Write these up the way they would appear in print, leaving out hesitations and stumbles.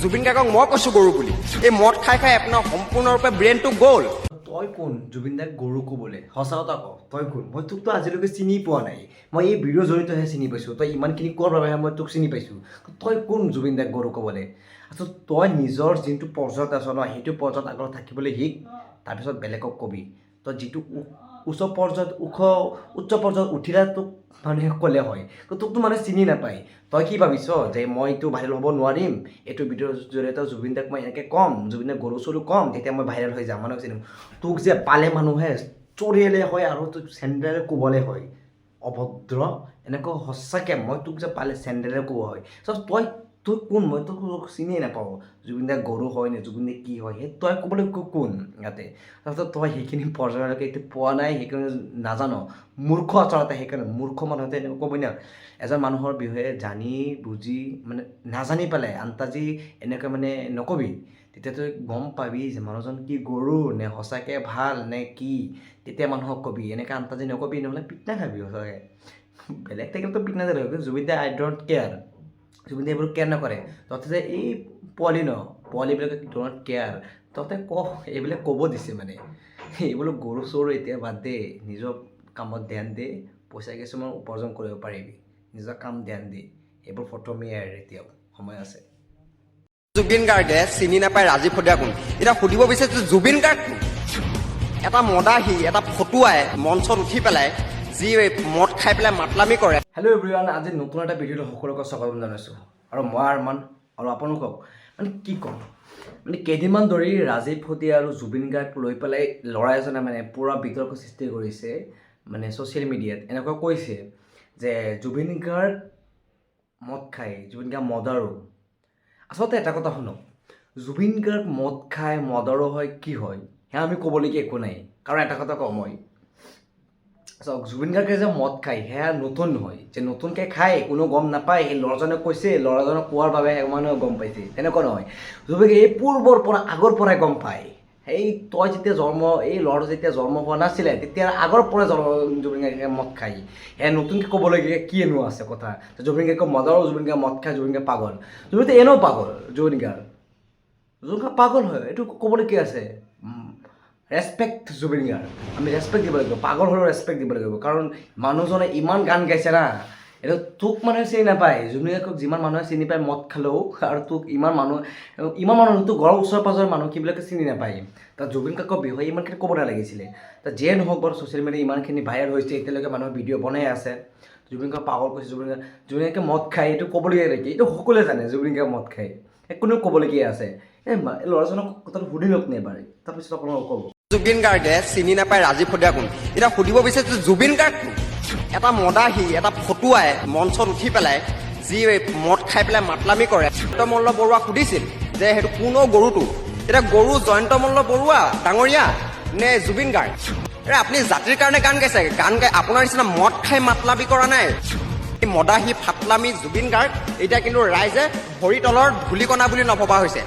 জুবিন গাৰ্গক মই কৈছো গৰু বুলি এই মদ খাই খাই আপোনাৰ সম্পূৰ্ণৰূপে ব্ৰেইনটো গ'ল তই কোন জুবিন দাক গৰু ক'বলৈ সঁচা কথা ক তই কোন মই তোকতো আজিলৈকে চিনি পোৱা নাই মই এই ভিডিঅ' জৰিয়তেহে চিনি পাইছোঁ তই ইমানখিনি কোৱাৰ বাবেহে মই তোক চিনি পাইছোঁ তই কোন জুবিন দাক গৰু ক'বলৈ আচ্ছা তই নিজৰ যোনটো পৰ্যায়ত আছ ন সেইটো পৰ্যায়ত আগত থাকিবলৈ শিক তাৰপিছত বেলেগক কবি তই যিটো উচ্চ পৰ্যায়ত উঠিলে তোক মানুহে ক'লে হয় তোকতো মানুহে চিনি নাপায় তই কি ভাবিছ যে মই এইটো ভাইৰেল হ'ব নোৱাৰিম এইটো ভিডিঅ'ৰ জৰিয়তে জুবিন দাক মই এনেকৈ ক'ম জুবিন দাক গৰু চৰু ক'ম তেতিয়া মই ভাইৰেল হৈ যাম মানুহক চিনিম তোক যে পালে মানুহে চৰিয়ালে হয় আৰু তোক চেণ্ডেলে কোবলে হয় অভদ্ৰ এনেকৈ সঁচাকৈ মই তোক যে পালে চেণ্ডেলে কোব হয় তই কোন মই তোক চিনিয়ে নাপাওঁ জুবিন দা গৰু হয় নে জুবিন দা কি হয় সেই তই ক'বলৈ কোন ইয়াতে তাৰপিছত তই সেইখিনি পৰ্যায়লৈকে এইটো পোৱা নাই সেইকাৰণে নাজানো মূৰ্খ আচলতে সেইকাৰণে মূৰ্খ মানুহতে এনেকৈ ক'বই না এজন মানুহৰ বিষয়ে জানি বুজি মানে নাজানি পেলাই আন্তাজি এনেকৈ মানে নকবি তেতিয়া তই গম পাবি যে মানুহজন কি গৰু নে সঁচাকৈ ভাল নে কি তেতিয়া মানুহক কবি এনেকৈ আন্তাজি নকবি নহ'লে পিট নাখাবি সঁচাকৈ বেলেগ থাকিলেতো পিট নাযাবি কিন্তু জুবিন দা আই ডোণ্ট কেয়াৰ জুবিন দা এইবোৰ কেয়াৰ নকৰে তহঁতে যে এই পোৱালিবিলাকে ডোণ্ট কেয়াৰ তহঁতে এইবিলাক ক'ব দিছে মানে এইবোৰ গৰু চৰু এতিয়া বাদ দে নিজৰ কামত ধ্যান দে পইচা কিছুমান উপাৰ্জন কৰিব পাৰিবি নিজৰ কাম ধ্যান দে এইবোৰ প্ৰথমেই এতিয়াও সময় আছে জুবিন গাৰ্গে চিনি নাপায় ৰাজীৱ সদিয়া কোন এতিয়া সুধিব বিচাৰিছো জুবিন গাৰ্গ কোন এটা মদাহী এটা ফটুৱাই মঞ্চত উঠি পেলাই যি মদ খাই পেলাই মাতলামি কৰে হেল্ল' এভৰিৱান আজি নতুন এটা ভিডিঅ'ত সকলোকে স্বাগতম জনাইছোঁ আৰু মই আৰমান আৰু আপোনালোকক মানে কি ক'ম মানে কেইদিনমান ধৰি ৰাজীৱ সদিয়া আৰু জুবিন গাৰ্গ লৈ পেলাই ল'ৰা এজনে মানে পূৰা বিতৰ্ক সৃষ্টি কৰিছে মানে ছ'চিয়েল মিডিয়াত এনেকুৱা কৈছে যে জুবিন গাৰ্গ মদ খায় জুবিন গাৰ্গ মদাৰো আচলতে এটা কথা শুনক জুবিন গাৰ্গ মদ খায় মদাৰো হয় কি হয় সেয়া আমি ক'বলগীয়া একো নাই কাৰণ এটা কথা কওঁ মই চাওক জুবিন গাৰ্গে যে মদ খায় সেয়া নতুন নহয় যে নতুনকৈ খায় কোনো গম নাপায় সেই ল'ৰাজনে কৈছে ল'ৰাজনক কোৱাৰ বাবে মানুহে গম পাইছে তেনেকুৱা নহয় জুবিন এই পূৰ্বৰ পৰা আগৰ পৰাই গম পায় এই তই যেতিয়া এই ল'ৰাটো যেতিয়া জন্ম হোৱা নাছিলে তেতিয়া আগৰ পৰাই জুবিন গাৰ্গে মদ খায় সেয়া নতুনকৈ ক'বলগীয়া কি এনো আছে কথা জুবিন গাৰ্গে মদাৰো জুবিন গাৰ্গে মদ খায় জুবিন গাৰ্গ পাগল জুবিন এনেও পাগল জুবিন গাৰ্গ পাগল হয় এইটো ক'বলৈ কি আছে ৰেচপেক্ট জুবিন গাৰ্গ আমি ৰেচপেক্ট দিব লাগিব পাগল হ'লেও ৰেচপেক্ট দিব লাগিব কাৰণ মানুহজনে ইমান গান গাইছে না এইটো তোক মানুহে চিনি নাপায় জুবিন গাৰ্গক যিমান মানুহে চিনি পায় মদ খালেও আৰু তোক ইমান মানুহ তোক ঘৰৰ ওচৰে পাঁজৰে মানুহ কিবিলাকে চিনি নাপায় তাত জুবিন গাৰ্গৰ বিষয়ে ইমানখিনি ক'ব নালাগিছিলে তাত যিয়ে নহওক বাৰু ছ'চিয়েল মিডিয়াত ইমানখিনি ভাইৰেল হৈছে এতিয়ালৈকে মানুহে ভিডিঅ' বনাই আছে জুবিন গাৰ্গ পাগল কৈছে জুবিন গাৰ্গে মদ খায় এইটো ক'বলগীয়া নেকি এইটো সকলোৱে জানে জুবিন গাৰ্গে মদ খায় কোনেও ক'বলগীয়া আছে এই ল'ৰাজনক কথাটো সুধি লওক নে এবাৰ তাৰপিছত আপোনালোকক ক'ব জুবিন গাৰ্গে চিনি নাপায় ৰাজীৱ সদিয়া কোন এতিয়া সুধিব বিচাৰিছো জুবিন গাৰ্গ কোন এটা মদাহী এটা ফটুৱাই মঞ্চত উঠি পেলাই যি মদ খাই পেলাই মাতলামি কৰে জয়ন্ত মল্ল বৰুৱাক সুধিছিল যে সেইটো কোনো গৰুটো এতিয়া গৰু জয়ন্ত মল্ল বৰুৱা ডাঙৰীয়া নে জুবিন গাৰ্গ আপুনি জাতিৰ কাৰণে গান গাইছে গান গাই আপোনাৰ নিচিনা মদ খাই মাতলামি কৰা নাই মদাহী ফাটলামি জুবিন গাৰ্গ এতিয়া কিন্তু ৰাইজে ভৰি তলৰ ধূলিকণা বুলি নভবা হৈছে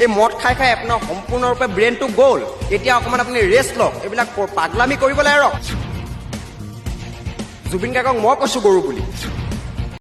এই মদ খাই খাই আপোনাৰ সম্পূৰ্ণৰূপে ব্ৰেইনটো গ'ল এতিয়া অকণমান আপুনি ৰেষ্ট লওক এইবিলাক পাগলামি কৰিবলৈ এৰক জুবিন গাৰ্গক মই কৈছো গৰু বুলি